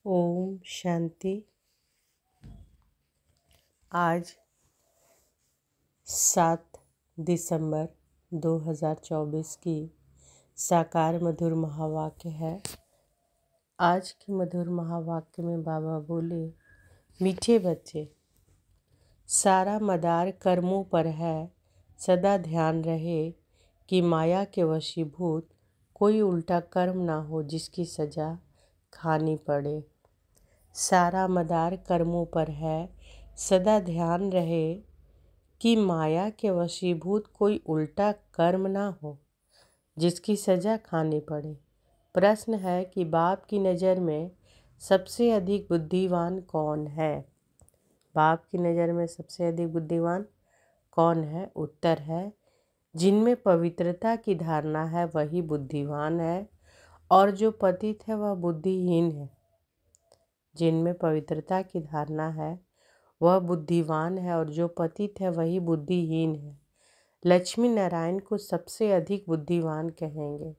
ओम शांति। आज 7 दिसंबर 2024 की साकार मधुर महावाक्य है। आज के मधुर महावाक्य में बाबा बोले, मीठे बच्चे, सारा मदार कर्मों पर है, सदा ध्यान रहे कि माया के वशीभूत कोई उल्टा कर्म ना हो जिसकी सजा खानी पड़े। सारा मदार कर्मों पर है, सदा ध्यान रहे कि माया के वशीभूत कोई उल्टा कर्म ना हो जिसकी सजा खानी पड़े। प्रश्न है कि बाप की नज़र में सबसे अधिक बुद्धिमान कौन है? बाप की नज़र में सबसे अधिक बुद्धिमान कौन है? उत्तर है, जिनमें पवित्रता की धारणा है वही बुद्धिमान है, और जो पतित है वह बुद्धिहीन है। जिनमें पवित्रता की धारणा है वह बुद्धिमान है, और जो पतित है वही बुद्धिहीन है। लक्ष्मी नारायण को सबसे अधिक बुद्धिमान कहेंगे।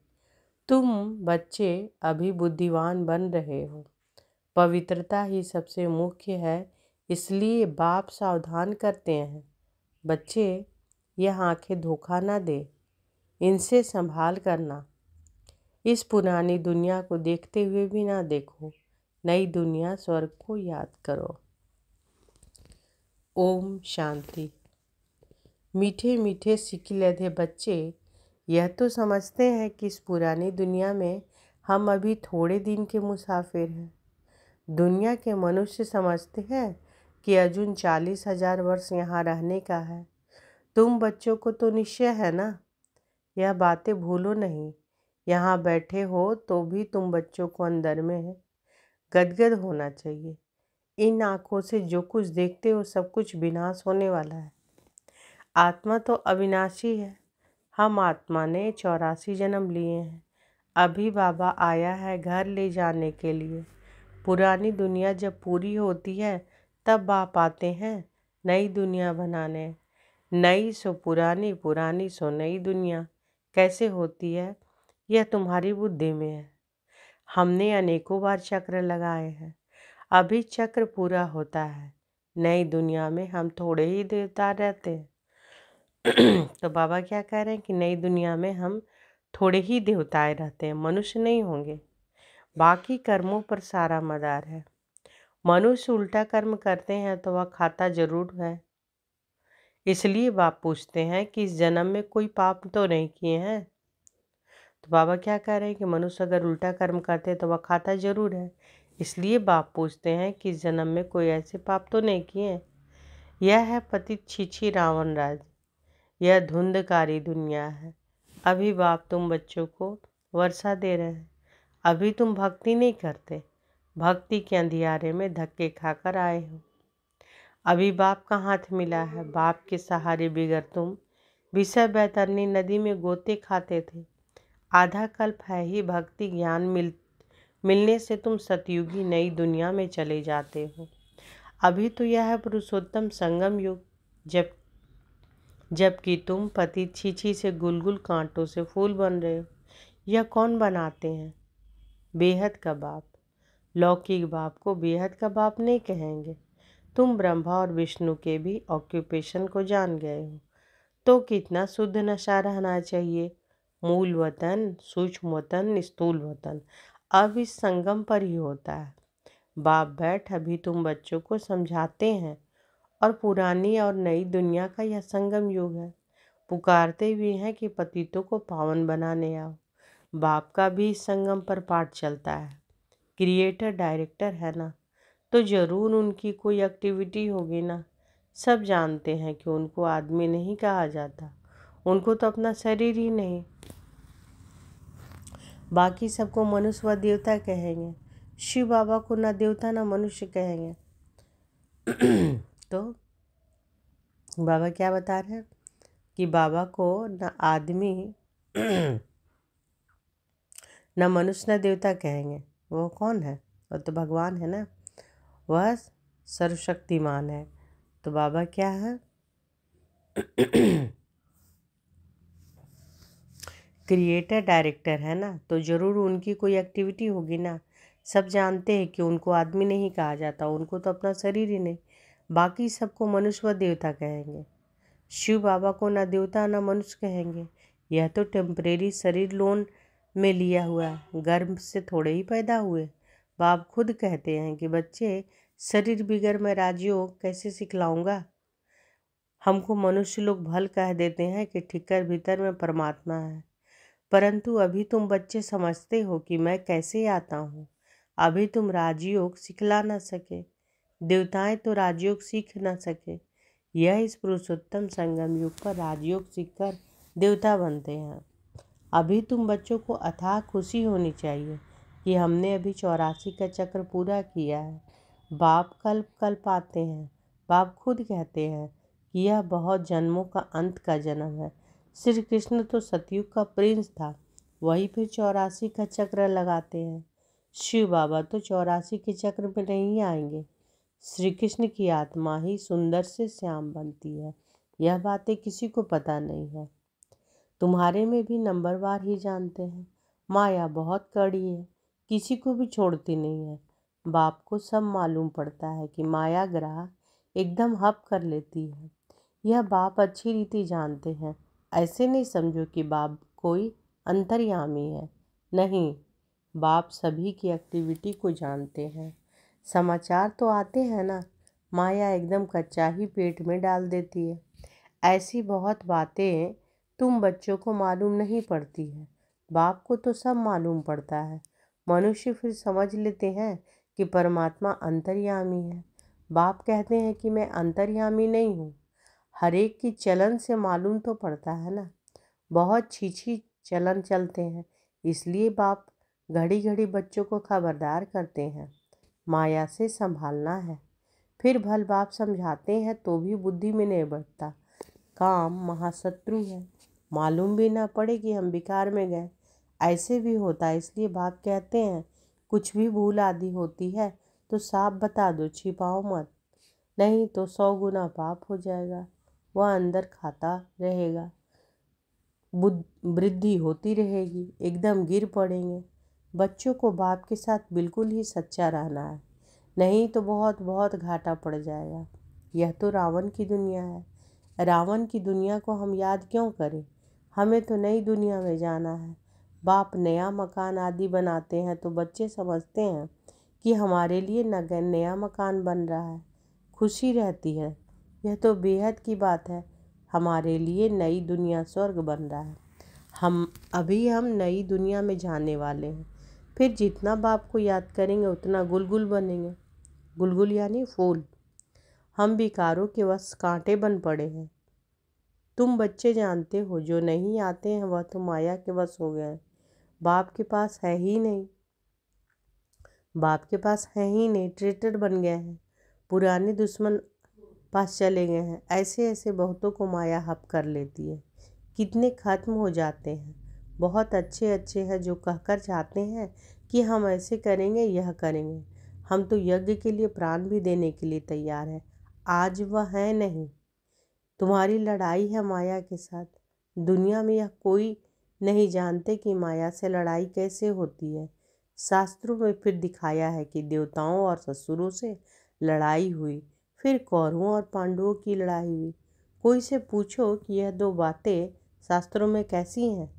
तुम बच्चे अभी बुद्धिमान बन रहे हो। पवित्रता ही सबसे मुख्य है, इसलिए बाप सावधान करते हैं, बच्चे यह आंखें धोखा ना दे, इनसे संभाल करना। इस पुरानी दुनिया को देखते हुए भी ना देखो, नई दुनिया स्वर्ग को याद करो। ओम शांति। मीठे मीठे सिकिलधे बच्चे, यह तो समझते हैं कि इस पुरानी दुनिया में हम अभी थोड़े दिन के मुसाफिर हैं। दुनिया के मनुष्य समझते हैं कि अर्जुन 40,000 वर्ष यहाँ रहने का है। तुम बच्चों को तो निश्चय है ना, यह बातें भूलो नहीं। यहाँ बैठे हो तो भी तुम बच्चों को अंदर में गदगद होना चाहिए। इन आँखों से जो कुछ देखते हो सब कुछ विनाश होने वाला है। आत्मा तो अविनाशी है। हम आत्मा ने 84 जन्म लिए हैं। अभी बाबा आया है घर ले जाने के लिए। पुरानी दुनिया जब पूरी होती है तब बाप आते हैं नई दुनिया बनाने। नई सो पुरानी, पुरानी सो नई दुनिया कैसे होती है यह तुम्हारी बुद्धि में है। हमने अनेकों बार चक्र लगाए हैं, अभी चक्र पूरा होता है। नई दुनिया में हम थोड़े ही देवता रहते हैं। तो बाबा क्या कह रहे हैं कि नई दुनिया में हम थोड़े ही देवताएं रहते हैं, मनुष्य नहीं होंगे। बाकी कर्मों पर सारा मदार है। मनुष्य उल्टा कर्म करते हैं तो वह खाता जरूर है। इसलिए बाप पूछते हैं कि इस जन्म में कोई पाप तो नहीं किए हैं। तो बाबा क्या कह रहे हैं कि मनुष्य अगर उल्टा कर्म करते तो वह खाता जरूर है। इसलिए बाप पूछते हैं कि इस जन्म में कोई ऐसे पाप तो नहीं किए। यह है पतित छीछी रावण राज, यह धुंधकारी दुनिया है। अभी बाप तुम बच्चों को वर्षा दे रहे हैं। अभी तुम भक्ति नहीं करते, भक्ति के अंधियारे में धक्के खाकर आए हो। अभी बाप का हाथ मिला है। बाप के सहारे बिगर तुम विषय बैतरनी नदी में गोते खाते थे। आधा कल्प है ही भक्ति ज्ञान मिलने से तुम सतयुगी नई दुनिया में चले जाते हो। अभी तो यह है पुरुषोत्तम संगम युग, जबकि तुम पति छीछी से गुलगुल कांटों से फूल बन रहे हो। यह कौन बनाते हैं? बेहद का बाप। लौकिक बाप को बेहद का बाप नहीं कहेंगे। तुम ब्रह्मा और विष्णु के भी ऑक्यूपेशन को जान गए हो। तो कितना शुद्ध नशा रहना चाहिए। मूल वतन, सूक्ष्म वतन, स्थूल वतन अब इस संगम पर ही होता है। बाप बैठ अभी तुम बच्चों को समझाते हैं, और पुरानी और नई दुनिया का यह संगम युग है। पुकारते भी हैं कि पतितों को पावन बनाने आओ। बाप का भी इस संगम पर पाठ चलता है। क्रिएटर डायरेक्टर है ना, तो जरूर उनकी कोई एक्टिविटी होगी ना। सब जानते हैं कि उनको आदमी नहीं कहा जाता, उनको तो अपना शरीर ही नहीं। बाकी सबको मनुष्य व देवता कहेंगे। शिव बाबा को ना देवता ना मनुष्य कहेंगे। तो बाबा क्या बता रहे हैं कि बाबा को न आदमी न मनुष्य न देवता कहेंगे। वो कौन है? वो तो भगवान है ना, वह सर्वशक्तिमान है। तो बाबा क्या है? क्रिएटर डायरेक्टर है ना, तो जरूर उनकी कोई एक्टिविटी होगी ना। सब जानते हैं कि उनको आदमी नहीं कहा जाता, उनको तो अपना शरीर ही नहीं, बाकी सबको मनुष्य व देवता कहेंगे। शिव बाबा को ना देवता ना मनुष्य कहेंगे। यह तो टेम्परेरी शरीर लोन में लिया हुआ है, गर्भ से थोड़े ही पैदा हुए। बाप खुद कहते हैं कि बच्चे, शरीर बिगड़ मैं राजयोग कैसे सिखलाऊंगा। हमको मनुष्य लोग भल कह देते हैं कि ठिक्कर भीतर में परमात्मा है, परंतु अभी तुम बच्चे समझते हो कि मैं कैसे आता हूँ। अभी तुम राजयोग सिखला न सके, देवताएं तो राजयोग सीख न सके। यह इस पुरुषोत्तम संगम युग पर राजयोग सीखकर देवता बनते हैं। अभी तुम बच्चों को अथाह खुशी होनी चाहिए कि हमने अभी 84 का चक्र पूरा किया है। बाप कल्प कल्प आते हैं। बाप खुद कहते हैं कि यह बहुत जन्मों का अंत का जन्म है। श्री कृष्ण तो सतयुग का प्रिंस था, वही फिर 84 का चक्र लगाते हैं। शिव बाबा तो 84 के चक्र में नहीं आएंगे। श्री कृष्ण की आत्मा ही सुंदर से श्याम बनती है। यह बातें किसी को पता नहीं है। तुम्हारे में भी नंबरवार ही जानते हैं। माया बहुत कड़ी है, किसी को भी छोड़ती नहीं है। बाप को सब मालूम पड़ता है कि माया ग्राह एकदम हप कर लेती है। यह बाप अच्छी रीति जानते हैं। ऐसे नहीं समझो कि बाप कोई अंतर्यामी है। नहीं, बाप सभी की एक्टिविटी को जानते हैं। समाचार तो आते हैं ना, माया एकदम कच्चा ही पेट में डाल देती है। ऐसी बहुत बातें तुम बच्चों को मालूम नहीं पड़ती है, बाप को तो सब मालूम पड़ता है। मनुष्य फिर समझ लेते हैं कि परमात्मा अंतर्यामी है। बाप कहते हैं कि मैं अंतर्यामी नहीं हूँ। हर एक की चलन से मालूम तो पड़ता है ना। बहुत छीछी चलन चलते हैं, इसलिए बाप घड़ी घड़ी बच्चों को खबरदार करते हैं, माया से संभालना है। फिर भल बाप समझाते हैं तो भी बुद्धि में नहीं बैठता। काम महाशत्रु है, मालूम भी ना पड़े कि हम विकार में गए। ऐसे भी होता है, इसलिए बाप कहते हैं कुछ भी भूल आदि होती है तो साफ बता दो, छिपाओ मत, नहीं तो 100 गुना पाप हो जाएगा। वह अंदर खाता रहेगा, वृद्धि होती रहेगी, एकदम गिर पड़ेंगे। बच्चों को बाप के साथ बिल्कुल ही सच्चा रहना है, नहीं तो बहुत बहुत घाटा पड़ जाएगा। यह तो रावण की दुनिया है। रावण की दुनिया को हम याद क्यों करें? हमें तो नई दुनिया में जाना है। बाप नया मकान आदि बनाते हैं तो बच्चे समझते हैं कि हमारे लिए नया मकान बन रहा है, खुशी रहती है। यह तो बेहद की बात है, हमारे लिए नई दुनिया स्वर्ग बन रहा है। हम नई दुनिया में जाने वाले हैं। फिर जितना बाप को याद करेंगे उतना गुलगुल बनेंगे। गुलगुल यानी फूल। हम विकारों के वश कांटे बन पड़े हैं। तुम बच्चे जानते हो, जो नहीं आते हैं वह तो माया के वश हो गए हैं। बाप के पास है ही नहीं, बाप के पास है ही नहीं, ट्रेटर बन गए हैं, पुराने दुश्मन पास चले गए हैं। ऐसे ऐसे बहुतों को माया हप कर लेती है। कितने खत्म हो जाते हैं। बहुत अच्छे अच्छे हैं जो कहकर जाते हैं कि हम ऐसे करेंगे, यह करेंगे। हम तो यज्ञ के लिए प्राण भी देने के लिए तैयार हैं। आज वह है नहीं। तुम्हारी लड़ाई है माया के साथ। दुनिया में यह कोई नहीं जानते कि माया से लड़ाई कैसे होती है। शास्त्रों में फिर दिखाया है कि देवताओं और ससुरों से लड़ाई हुई, फिर कौरवों और पांडवों की लड़ाई हुई। कोई से पूछो कि यह दो बातें शास्त्रों में कैसी हैं।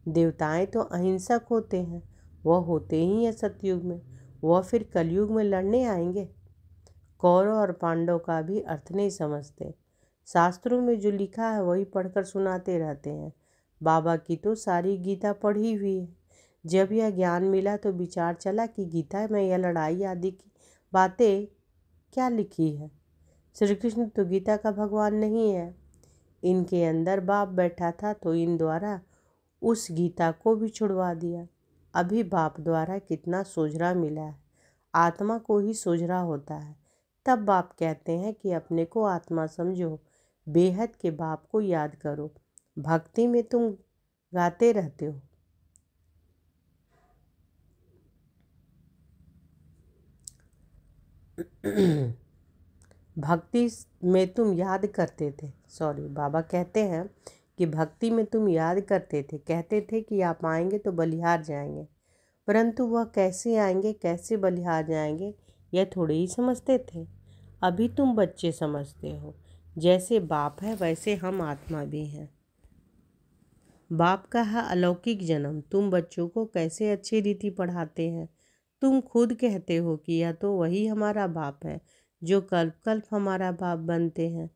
देवताएं तो अहिंसक होते हैं, वह होते ही हैं सतयुग में, वह फिर कलयुग में लड़ने आएंगे। कौरव और पांडव का भी अर्थ नहीं समझते। शास्त्रों में जो लिखा है वही पढ़कर सुनाते रहते हैं। बाबा की तो सारी गीता पढ़ी हुई है। जब यह ज्ञान मिला तो विचार चला कि गीता में यह लड़ाई आदि की बातें क्या लिखी है। श्री कृष्ण तो गीता का भगवान नहीं है। इनके अंदर बाप बैठा था तो इन द्वारा उस गीता को भी छुड़वा दिया। अभी बाप द्वारा कितना सोझरा मिला है। आत्मा को ही सोझरा होता है। तब बाप कहते हैं कि अपने को आत्मा समझो, बेहद के बाप को याद करो। भक्ति में तुम गाते रहते हो। भक्ति में तुम याद करते थे, बाबा कहते हैं कि भक्ति में तुम याद करते थे, कहते थे कि आप आएंगे तो बलिहार जाएंगे। परंतु वह कैसे आएंगे, कैसे बलिहार जाएंगे, यह थोड़े ही समझते थे। अभी तुम बच्चे समझते हो। जैसे बाप है वैसे हम आत्मा भी हैं। बाप का है अलौकिक जन्म। तुम बच्चों को कैसे अच्छी रीति पढ़ाते हैं। तुम खुद कहते हो कि यह तो वही हमारा बाप है जो कल्प कल्प हमारा बाप बनते हैं।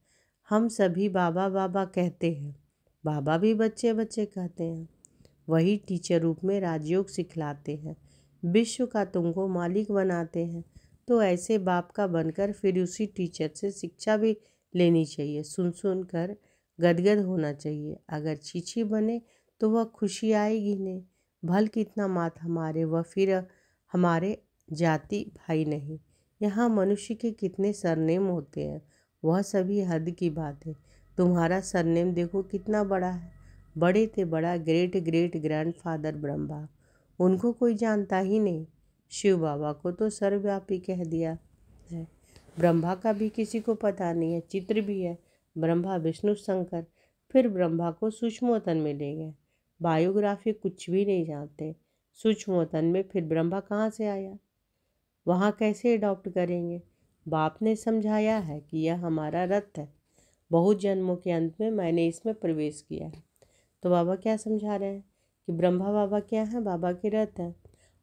हम सभी बाबा बाबा कहते हैं। बाबा भी बच्चे बच्चे कहते हैं। वही टीचर रूप में राजयोग सिखलाते हैं, विश्व का तुमको मालिक बनाते हैं। तो ऐसे बाप का बनकर फिर उसी टीचर से शिक्षा भी लेनी चाहिए। सुन सुन कर गदगद होना चाहिए। अगर चीची बने तो वह खुशी आएगी नहीं। भल कितना माथा मारे वह फिर हमारे जाति भाई नहीं। यहाँ मनुष्य के कितने सरनेम होते हैं, वह सभी हद की बात है। तुम्हारा सरनेम देखो कितना बड़ा है। बड़े थे बड़ा ग्रेट ग्रेट ग्रैंडफादर ब्रह्मा, उनको कोई जानता ही नहीं। शिव बाबा को तो सर्वव्यापी कह दिया है। ब्रह्मा का भी किसी को पता नहीं है। चित्र भी है, ब्रह्मा विष्णु शंकर। फिर ब्रह्मा को सूक्ष्मोतन में ले गए। बायोग्राफी कुछ भी नहीं जानते। सूक्ष्मोतन में फिर ब्रह्मा कहाँ से आया, वहाँ कैसे अडॉप्ट करेंगे। बाप ने समझाया है कि यह हमारा रथ है। बहुत जन्मों के अंत में मैंने इसमें प्रवेश किया है। तो बाबा क्या समझा रहे हैं कि ब्रह्मा बाबा क्या हैं, बाबा के रथ हैं।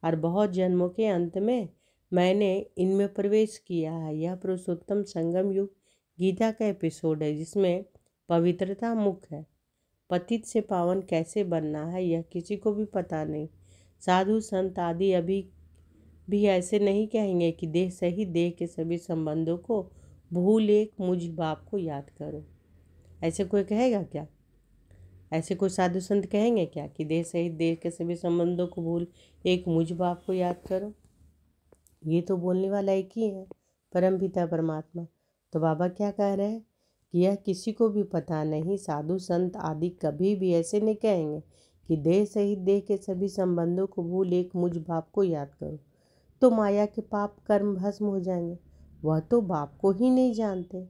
और बहुत जन्मों के अंत में मैंने इनमें प्रवेश किया है। यह पुरुषोत्तम संगम युग गीता का एपिसोड है जिसमें पवित्रता मुख्य है। पतित से पावन कैसे बनना है यह किसी को भी पता नहीं। साधु संत आदि अभी भी ऐसे नहीं कहेंगे कि देह सहित देह के सभी संबंधों को भूल एक मुझ बाप को याद करो। ऐसे कोई कहेगा क्या? ऐसे कोई साधु संत कहेंगे क्या कि देह सहित देह के सभी संबंधों को भूल एक मुझ बाप को याद करो? ये तो बोलने वाला एक ही है, परम पिता परमात्मा। तो बाबा क्या कह रहे हैं कि यह किसी को भी पता नहीं। साधु संत आदि कभी भी ऐसे नहीं कहेंगे कि देह सहित देह के सभी संबंधों को भूल एक मुझ बाप को याद करो। तो माया के पाप कर्म भस्म हो जाएंगे। वह तो बाप को ही नहीं जानते।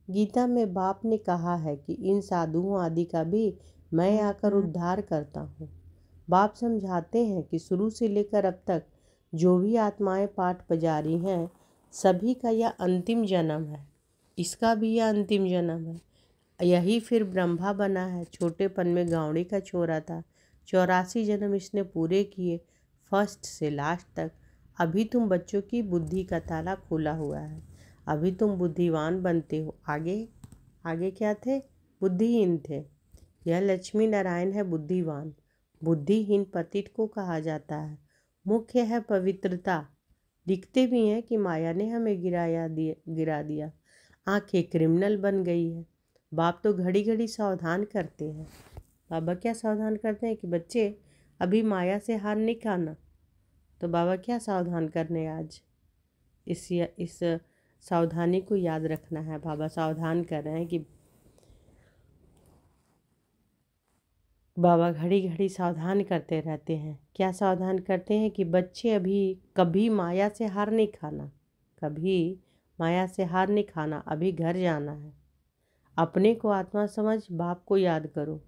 गीता में बाप ने कहा है कि इन साधुओं आदि का भी मैं आकर उद्धार करता हूँ। बाप समझाते हैं कि शुरू से लेकर अब तक जो भी आत्माएं पाठ पुजारी हैं सभी का यह अंतिम जन्म है। इसका भी यह अंतिम जन्म है। यही फिर ब्रह्मा बना है। छोटेपन में गावड़ी का छोरा था। 84 जन्म इसने पूरे किए, फर्स्ट से लास्ट तक। अभी तुम बच्चों की बुद्धि का ताला खोला हुआ है। अभी तुम बुद्धिवान बनते हो। आगे क्या थे? बुद्धिहीन थे। यह लक्ष्मी नारायण है बुद्धिवान। बुद्धिहीन पतित को कहा जाता है। मुख्य है पवित्रता। लिखते भी हैं कि माया ने हमें गिरा दिया। आंखें क्रिमिनल बन गई है। बाप तो घड़ी घड़ी सावधान करते हैं। बाबा क्या सावधान करते हैं कि बच्चे अभी माया से हार नहीं खाना। तो बाबा क्या सावधान करने आज इस सावधानी को याद रखना है। बाबा सावधान कर रहे हैं कि बाबा घड़ी घड़ी सावधान करते रहते हैं। क्या सावधान करते हैं कि बच्चे अभी कभी माया से हार नहीं खाना, कभी माया से हार नहीं खाना। अभी घर जाना है। अपने को आत्मा समझ बाप को याद करो।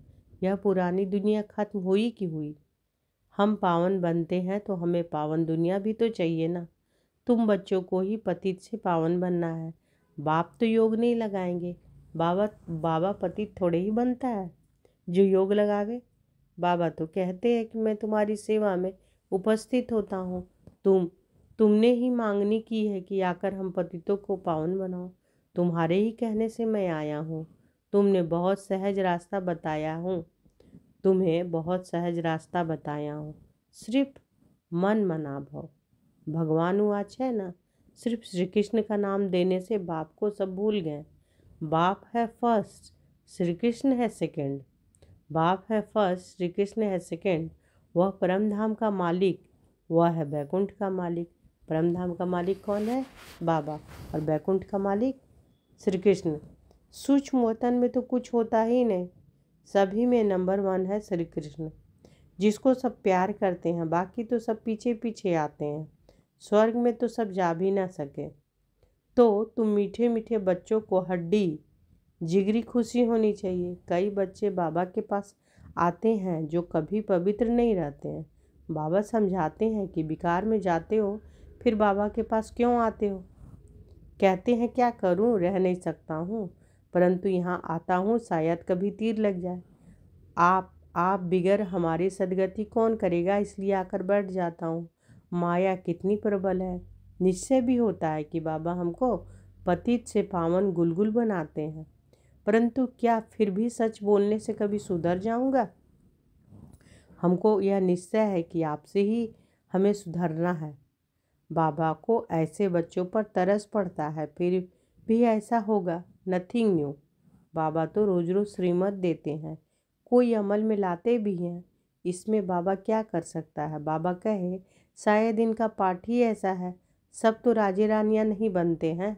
यह पुरानी दुनिया खत्म हुई कि हुई। हम पावन बनते हैं तो हमें पावन दुनिया भी तो चाहिए ना। तुम बच्चों को ही पतित से पावन बनना है। बाप तो योग नहीं लगाएंगे। बाबा पतित थोड़े ही बनता है जो योग लगावे। बाबा तो कहते हैं कि मैं तुम्हारी सेवा में उपस्थित होता हूँ। तुमने ही मांगनी की है कि आकर हम पतितों को पावन बनाओ। तुम्हारे ही कहने से मैं आया हूँ। तुमने बहुत सहज रास्ता बताया हूँ। तुम्हें बहुत सहज रास्ता बताया हूँ। सिर्फ मन मना भव। भगवान वाच है ना। सिर्फ श्री कृष्ण का नाम देने से बाप को सब भूल गए। बाप है फर्स्ट, श्री कृष्ण है सेकंड। बाप है फर्स्ट, श्री कृष्ण है सेकंड। वह परम धाम का मालिक, वह है बैकुंठ का मालिक। परम धाम का मालिक कौन है? बाबा। और बैकुंठ का मालिक श्री कृष्ण। सूक्ष्म वतन में तो कुछ होता ही नहीं। सभी में नंबर 1 है श्री कृष्ण, जिसको सब प्यार करते हैं। बाकी तो सब पीछे पीछे आते हैं। स्वर्ग में तो सब जा भी ना सके। तो तुम मीठे मीठे बच्चों को हड्डी जिगरी खुशी होनी चाहिए। कई बच्चे बाबा के पास आते हैं जो कभी पवित्र नहीं रहते हैं। बाबा समझाते हैं कि विकार में जाते हो फिर बाबा के पास क्यों आते हो। कहते हैं क्या करूं, रह नहीं सकता हूं, परंतु यहाँ आता हूं शायद कभी तीर लग जाए। आप बिगर हमारी सदगति कौन करेगा, इसलिए आकर बैठ जाता हूँ। माया कितनी प्रबल है। निश्चय भी होता है कि बाबा हमको पतित से पावन गुलगुल बनाते हैं, परंतु क्या फिर भी सच बोलने से कभी सुधर जाऊंगा। हमको यह निश्चय है कि आपसे ही हमें सुधरना है। बाबा को ऐसे बच्चों पर तरस पड़ता है, फिर भी ऐसा होगा। Nothing new. बाबा तो रोज रोज श्रीमत देते हैं, कोई अमल में लाते भी हैं। इसमें बाबा क्या कर सकता है। बाबा कहे शायद इनका पाठ ही ऐसा है। सब तो राजे रानियां नहीं बनते हैं।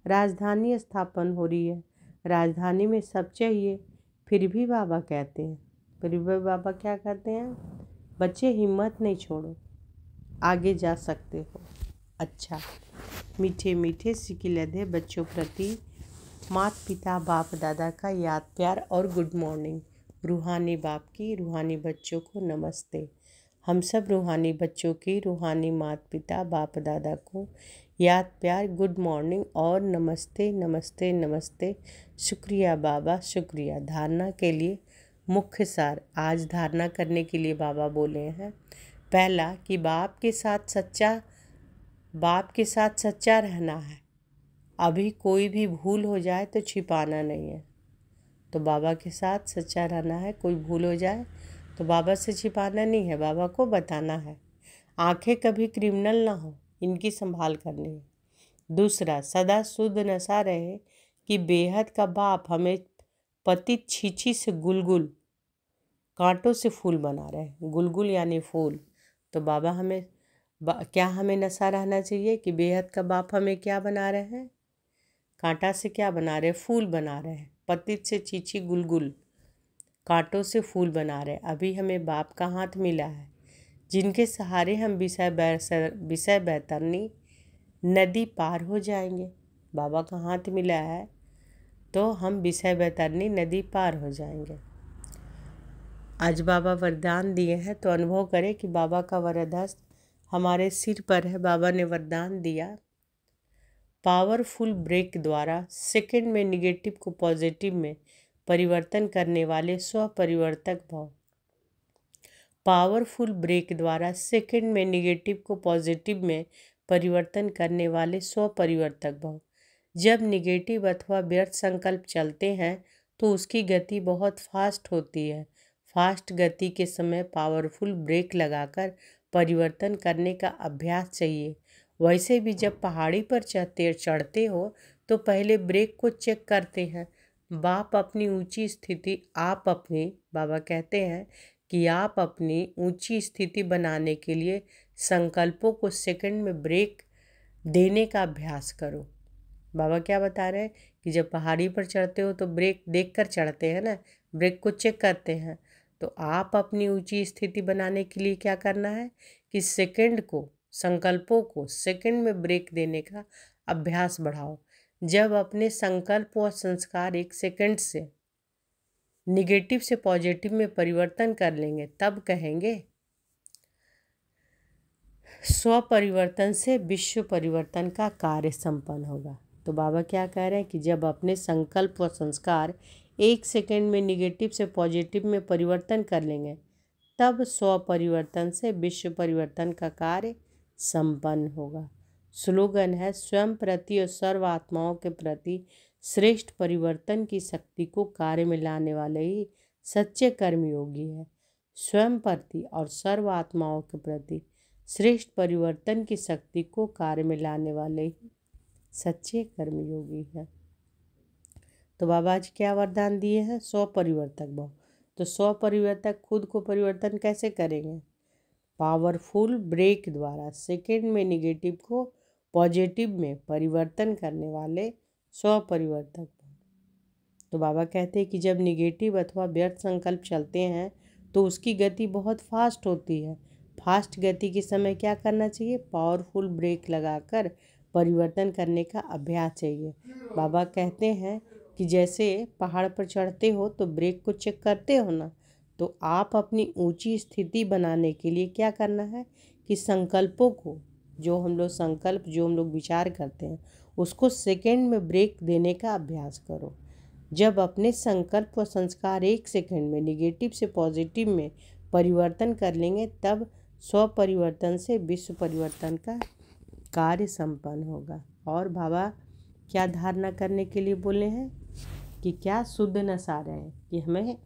राजधानी स्थापन हो रही है, राजधानी में सब चाहिए। फिर भी बाबा कहते हैं, फिर भी बाबा क्या कहते हैं, बच्चे हिम्मत नहीं छोड़ो, आगे जा सकते हो। अच्छा, मीठे मीठे सिकिलधे बच्चों प्रति माता पिता बाप दादा का याद प्यार और गुड मॉर्निंग। रूहानी बाप की रूहानी बच्चों को नमस्ते। हम सब रूहानी बच्चों की रूहानी माता पिता बाप दादा को याद प्यार, गुड मॉर्निंग और नमस्ते नमस्ते नमस्ते। शुक्रिया बाबा, शुक्रिया। धारणा के लिए मुख्य सार आज धारणा करने के लिए बाबा बोले हैं। पहला कि बाप के साथ सच्चा रहना है। अभी कोई भी भूल हो जाए तो छिपाना नहीं है। तो बाबा के साथ सच्चा रहना है। कोई भूल हो जाए तो बाबा से छिपाना नहीं है, बाबा को बताना है। आंखें कभी क्रिमिनल ना हो, इनकी संभाल करनी है। दूसरा, सदा शुद्ध नशा रहे कि बेहद का बाप हमें पतित छीछी से गुलगुल, कांटों से फूल बना रहे। गुलगुल यानी फूल। तो बाबा हमें क्या हमें नशा रहना चाहिए कि बेहद का बाप हमें क्या बना रहे हैं, कांटा से क्या बना रहे, फूल बना रहे हैं। पतित से छीछी गुलगुल, कांटों से फूल बना रहे। अभी हमें बाप का हाथ मिला है, जिनके सहारे हम विषय बैतरनी नदी पार हो जाएंगे। बाबा का हाथ मिला है तो हम विषय बैतरनी नदी पार हो जाएंगे। आज बाबा वरदान दिए हैं तो अनुभव करें कि बाबा का वरदहस्त हमारे सिर पर है। बाबा ने वरदान दिया, पावरफुल ब्रेक द्वारा सेकंड में निगेटिव को पॉजिटिव में परिवर्तन करने वाले स्वपरिवर्तक भाव। पावरफुल ब्रेक द्वारा सेकंड में निगेटिव को पॉजिटिव में परिवर्तन करने वाले स्वपरिवर्तक भाव। जब निगेटिव अथवा व्यर्थ संकल्प चलते हैं तो उसकी गति बहुत फास्ट होती है। फास्ट गति के समय पावरफुल ब्रेक लगाकर परिवर्तन करने का अभ्यास चाहिए। वैसे भी जब पहाड़ी पर चढ़ते हो तो पहले ब्रेक को चेक करते हैं। बाबा कहते हैं कि आप अपनी ऊंची स्थिति बनाने के लिए संकल्पों को सेकंड में ब्रेक देने का अभ्यास करो। बाबा क्या बता रहे हैं कि जब पहाड़ी पर चढ़ते हो तो ब्रेक देखकर चढ़ते हैं ना, ब्रेक को चेक करते हैं। तो आप अपनी ऊंची स्थिति बनाने के लिए क्या करना है कि संकल्पों को सेकंड में ब्रेक देने का अभ्यास बढ़ाओ। जब अपने संकल्प और संस्कार एक सेकंड से निगेटिव से पॉजिटिव में परिवर्तन कर लेंगे तब कहेंगे स्व परिवर्तन से विश्व परिवर्तन का कार्य संपन्न होगा। तो बाबा क्या कह रहे हैं कि जब अपने संकल्प और संस्कार एक सेकंड में निगेटिव से पॉजिटिव में परिवर्तन कर लेंगे तब स्व परिवर्तन से विश्व परिवर्तन का कार्य संपन्न होगा। स्लोगन है, स्वयं प्रति और सर्व आत्माओं के प्रति श्रेष्ठ परिवर्तन की शक्ति को कार्य में लाने वाले ही सच्चे कर्मयोगी है। स्वयं प्रति और सर्व आत्माओं के प्रति श्रेष्ठ परिवर्तन की शक्ति को कार्य में लाने वाले ही सच्चे कर्मयोगी है। तो बाबा आज क्या वरदान दिए हैं, स्व परिवर्तक भाव। तो स्व परिवर्तक खुद को परिवर्तन कैसे करेंगे, पावरफुल ब्रेक द्वारा सेकंड में निगेटिव को पॉजिटिव में परिवर्तन करने वाले स्व परिवर्तक। तो बाबा कहते हैं कि जब निगेटिव अथवा व्यर्थ संकल्प चलते हैं तो उसकी गति बहुत फास्ट होती है। फास्ट गति के समय क्या करना चाहिए, पावरफुल ब्रेक लगाकर परिवर्तन करने का अभ्यास चाहिए। बाबा कहते हैं कि जैसे पहाड़ पर चढ़ते हो तो ब्रेक को चेक करते हो ना, तो आप अपनी ऊंची स्थिति बनाने के लिए क्या करना है कि संकल्पों को, जो हम लोग विचार करते हैं, उसको सेकंड में ब्रेक देने का अभ्यास करो। जब अपने संकल्प व संस्कार 1 सेकंड में नेगेटिव से पॉजिटिव में परिवर्तन कर लेंगे, तब स्व परिवर्तन से विश्व परिवर्तन का कार्य संपन्न होगा। और बाबा क्या धारणा करने के लिए बोले हैं कि क्या शुद्ध नशा रहे हैं कि हमें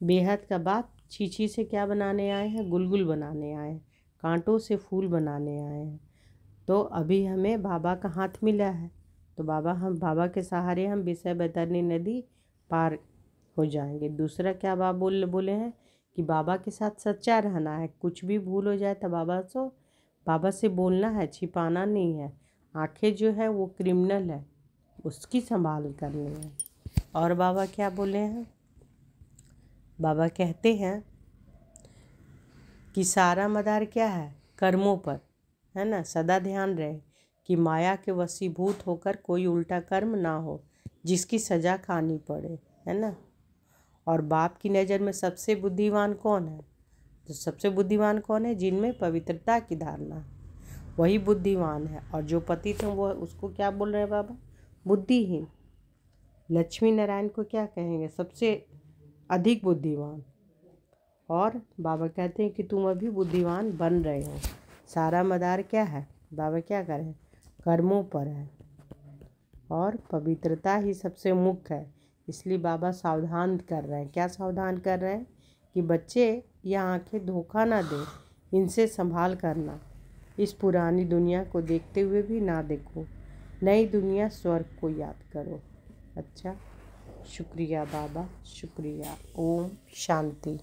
बेहद का बाप छीछी से क्या बनाने आए हैं, गुलगुल बनाने आए हैं, कांटों से फूल बनाने आए हैं। तो अभी हमें बाबा का हाथ मिला है, तो बाबा के सहारे हम विषय बैतरणी नदी पार हो जाएंगे। दूसरा क्या बाबा बोले हैं कि बाबा के साथ सच्चा रहना है। कुछ भी भूल हो जाए तो बाबा से बोलना है, छिपाना नहीं है। आंखें जो है वो क्रिमिनल है, उसकी संभाल करनी है। और बाबा क्या बोले हैं, बाबा कहते हैं कि सारा मदार क्या है, कर्मों पर है ना। सदा ध्यान रहे कि माया के वशीभूत होकर कोई उल्टा कर्म ना हो जिसकी सजा खानी पड़े, है ना। और बाप की नज़र में सबसे बुद्धिमान कौन है? तो सबसे बुद्धिमान कौन है? जिनमें पवित्रता की धारणा है, वही बुद्धिमान है। और जो पतित है वो उसको क्या बोल रहे हैं बाबा? बुद्धिहीन। लक्ष्मी नारायण को क्या कहेंगे? सबसे अधिक बुद्धिमान। और बाबा कहते हैं कि तुम अभी बुद्धिमान बन रहे हो। सारा मदार क्या है? बाबा क्या करें? कर्मों पर है और पवित्रता ही सबसे मुख्य है। इसलिए बाबा सावधान कर रहे हैं। क्या सावधान कर रहे हैं? कि बच्चे या आंखें धोखा ना दें, इनसे संभाल करना। इस पुरानी दुनिया को देखते हुए भी ना देखो, नई दुनिया स्वर्ग को याद करो। अच्छा, शुक्रिया बाबा, शुक्रिया। ओम शांति।